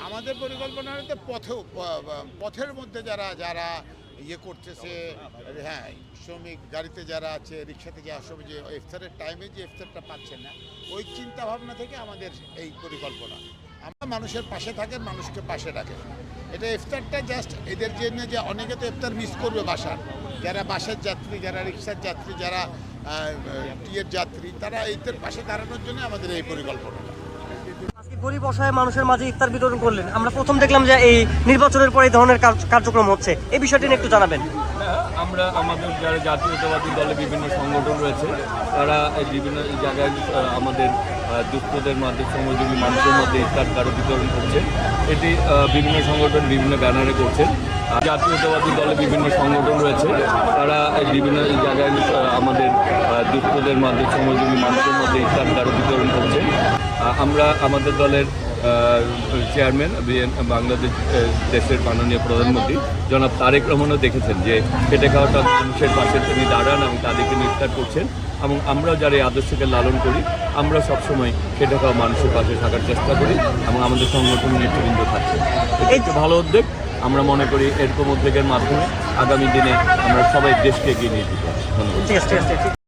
আমাদের পরিকল্পনা হতে পথের মধ্যে যারা যারা ইয়ে করতেছে, হ্যাঁ, শ্রমিক গাড়িতে যারা আছে, রিক্সাতে যাওয়ার সময় যে ইফতারের টাইমে যে ইফতারটা পাচ্ছেন না, ওই চিন্তা ভাবনা থেকে আমাদের এই পরিকল্পনা। আমরা মানুষের পাশে থাকেন, মানুষকে পাশে রাখেন। এটা ইফতারটা জাস্ট এদের জন্য, যে অনেকে তো ইফতার মিস করবে বাসার, যারা বাসের যাত্রী, যারা রিক্সার যাত্রী, যারা টিয়ের যাত্রী, তারা এদের পাশে দাঁড়ানোর জন্য আমাদের এই পরিকল্পনাটা। আজকে গরিব অসহায় মানুষের মাঝে ইফতার বিতরণ করলেন। আমরা প্রথম দেখলাম যে এই নির্বাচনের পরে এই ধরনের কার্যক্রম হচ্ছে, এই বিষয়টি নিয়ে একটু জানাবেন। আমরা আমাদের যারা জাতীয়তাবাদী দলে বিভিন্ন সংগঠন রয়েছে, তারা বিভিন্ন জায়গায় আমাদের দুস্থদের মধ্যে, শ্রমজীবী মানুষের মধ্যে ইফতার কারো বিতরণ করছে। এটি বিভিন্ন সংগঠন বিভিন্ন ব্যানারে করছে। জাতীয়তাবাদী দলে বিভিন্ন সংগঠন রয়েছে, তারা বিভিন্ন জায়গায় আমাদের দুস্থদের মধ্যে, শ্রমজীবী মানুষের মধ্যে ইফতার কারো বিতরণ করছে। আমরা আমাদের দলের চেয়ারম্যান, বাংলাদেশ দেশের মাননীয় প্রধানমন্ত্রী জনাব তারেক রহমানও দেখেছেন যে খেটে খাওয়াটা মানুষের পাশে তিনি দাঁড়ান এবং তাদেরকে ইফতার করছেন। এবং আমরাও যারা এই আদর্শকে লালন করি, আমরা সবসময় খেটে খাওয়া মানুষের পাশে থাকার চেষ্টা করি এবং আমাদের সংগঠন নেতৃবৃন্দ থাকছে। একটি ভালো উদ্যোগ। আমরা মনে করি এরকম উদ্যোগের মাধ্যমে আগামী দিনে আমরা সবাই দেশকে এগিয়ে নিয়ে যেতে পারি। ধন্যবাদ।